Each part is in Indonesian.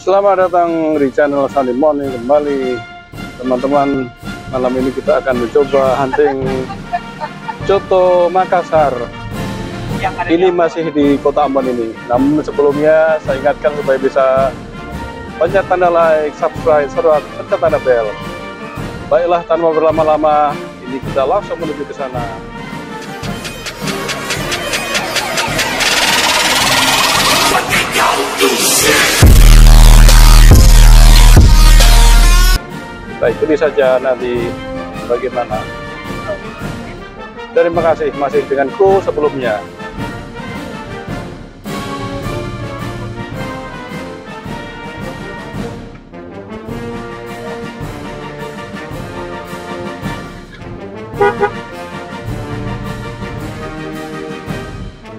Selamat datang di channel Sunday Morning kembali, teman-teman. Malam ini kita akan mencoba hunting coto Makassar. Ini masih di Kota Ambon ini. Namun sebelumnya saya ingatkan supaya bisa pencet tanda like, subscribe, serta tekan tanda bel. Baiklah, tanpa berlama-lama, ini kita langsung menuju ke sana. Kita ikuti saja nanti bagaimana. Terima kasih masih dengan kru sebelumnya.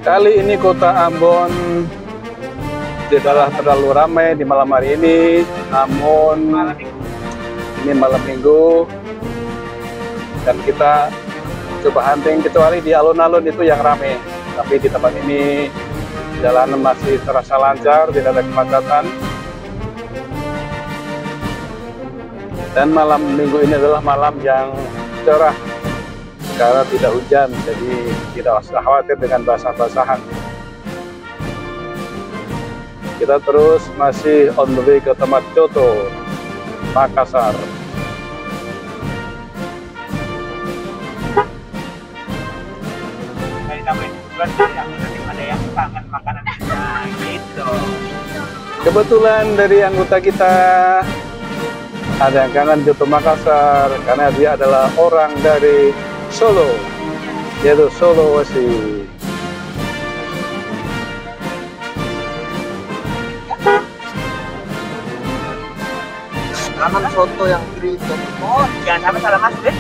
Kali ini Kota Ambon tidaklah terlalu ramai di malam hari ini, namun ini malam minggu dan kita coba hunting, kecuali di alun-alun itu yang ramai. Tapi di tempat ini jalanan masih terasa lancar, tidak ada kemacetan. Dan malam minggu ini adalah malam yang cerah karena tidak hujan, jadi tidak usah khawatir dengan basah-basahan. Kita terus masih on the way ke tempat coto Makassar. Ada yang kangen makanan gitu. Kebetulan dari anggota kita ada yang kangen coto Makassar karena dia adalah orang dari Solo, yaitu Sulawesi. Aman soto yang kiri itu. Oh, jangan sampai salah masuk deh.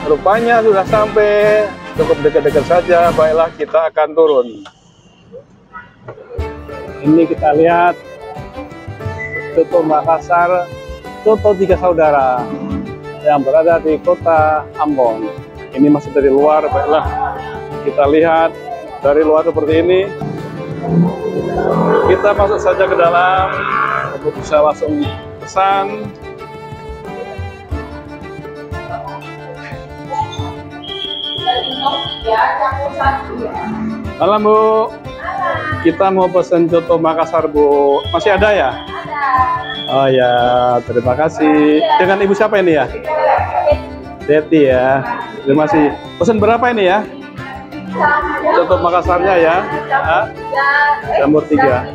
Rupanya sudah sampai, cukup dekat-dekat saja. Baiklah, kita akan turun. Ini kita lihat coto Makassar, coto tiga saudara yang berada di Kota Ambon. Ini masih dari luar. Baiklah, kita lihat dari luar seperti ini. Kita masuk saja ke dalam untuk bisa langsung pesan. Malam Bu, kita mau pesan coto Makassar Bu. Masih ada ya? Oh ya, terima kasih. Dengan Ibu siapa ini ya? Deti ya. Terima kasih. Pesan berapa ini ya? Coto Makassarnya ya? Jamur 3.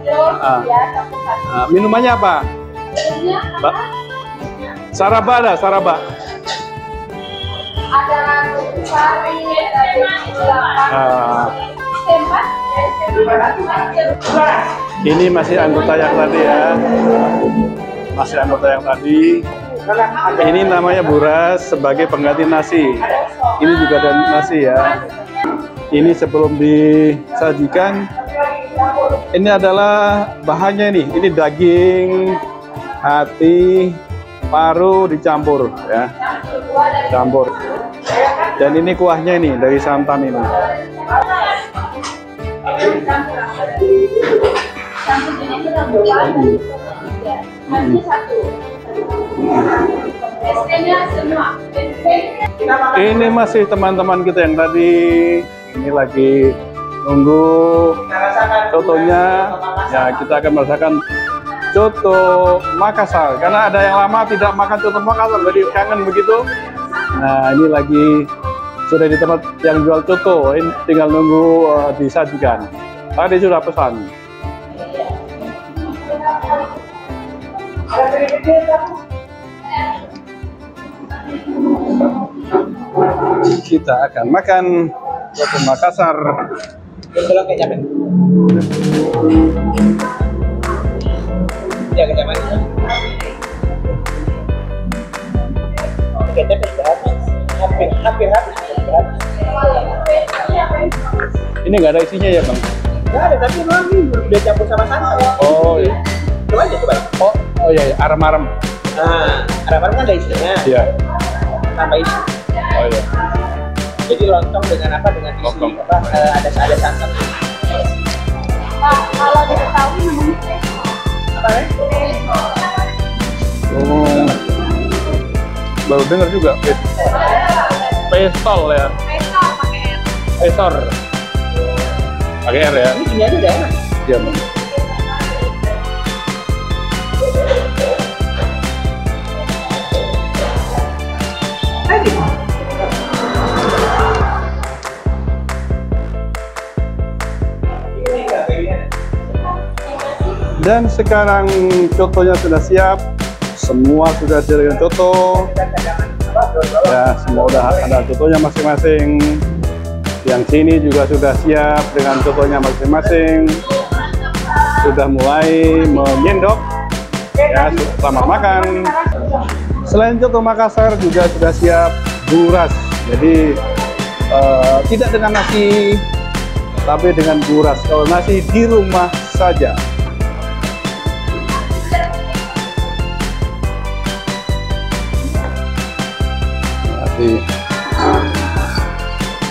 Minumannya apa? Saraba ada, Saraba. Ini masih anggota yang tadi ya. Masih anggota yang tadi. Ini namanya buras sebagai pengganti nasi. Ini juga ada nasi ya. Ini sebelum disajikan, ini adalah bahannya ini daging, hati, paru dicampur ya, campur. Dan ini kuahnya ini dari santan ini. Ini masih teman-teman kita yang tadi. Ini lagi nunggu cotonya. Ya, kita akan merasakan coto Makassar karena ada yang lama tidak makan coto Makassar, jadi kangen begitu. Nah, ini lagi sudah di tempat yang jual coto, ini tinggal nunggu disajikan. Tadi sudah pesan. Kita akan makan coto Makassar. Belum kecapin. Ya kecapin. Kecap sudah habis. Hampir habis. Ini nggak ada isinya ya Bang? Nggak ada, tapi memang udah campur sama santan. Oh iya. Coba aja, coba. Oh iya, arem-arem. Nah, arem-arem kan ada isinya. Iya. Tambah isi. Oh iya. Jadi lontong dengan apa? Dengan isi Lontong. apa? Ada santan. Pak, kalau baru dengar juga. Pestol ya. Pestor. Pakai R ya. Ini aja udah enak. Iya, Bang. Dan sekarang cotonya sudah siap, semua sudah siap dengan coto. Ya, semua udah ada cotonya masing-masing. Yang sini juga sudah siap dengan cotonya masing-masing. Sudah mulai menyendok. Ya, selamat makan. Selain coto Makassar juga sudah siap buras. Jadi tidak dengan nasi, tapi dengan buras. Kalau nasi di rumah saja.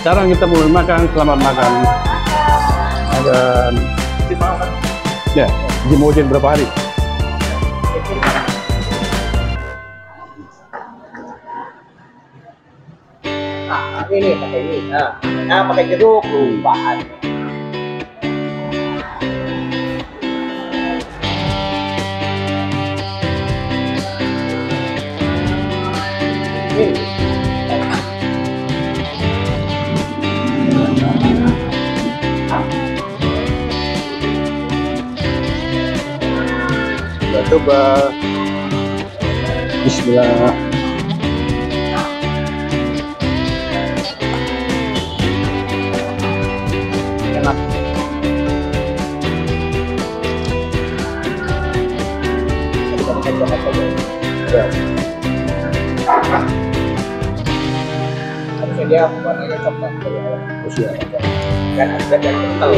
Sekarang kita mulai makan, selamat makan. Dan ya, Jimojen berapa hari? Nah, ini pakai ini. Nah, pakai jeruk lupaan. Kita coba. Bismillah. Enak. Ya. Harusnya dia warnanya coklat. Usia. Kan ada yang kental.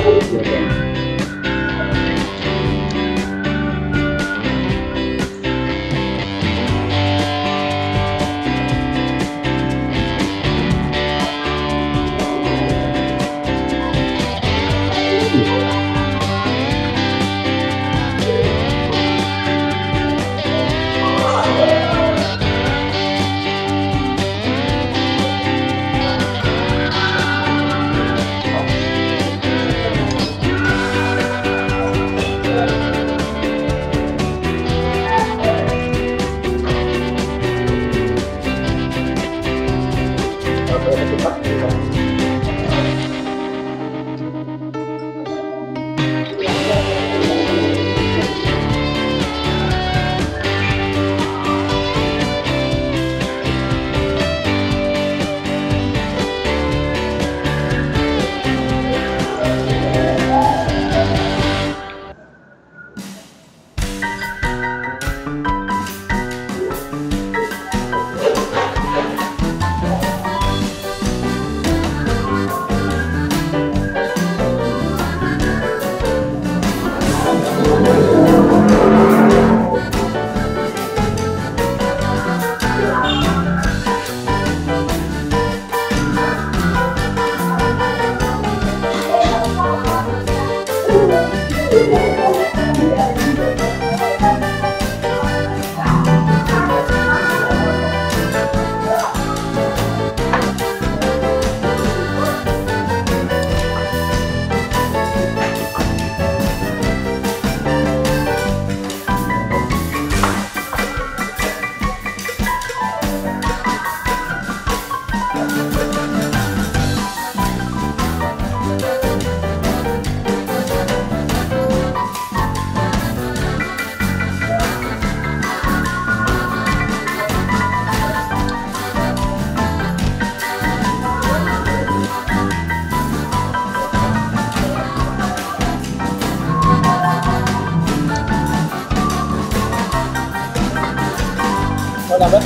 Mau tambah?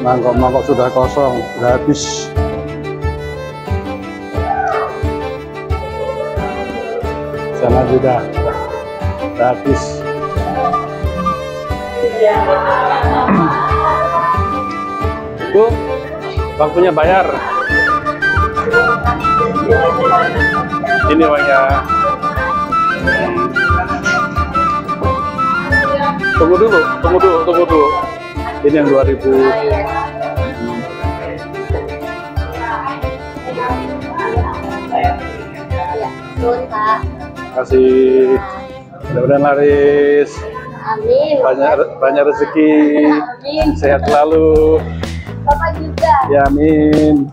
Mangkok-mangkok sudah kosong, sudah habis. Sana juga sudah habis. Bu, waktunya bayar. Ini uangnya. Tunggu dulu. Ini yang 2000. Kasih. Mudah-mudahan laris. Amin. Banyak rezeki. Amin. Sehat selalu. Bapak juga. Ya, amin.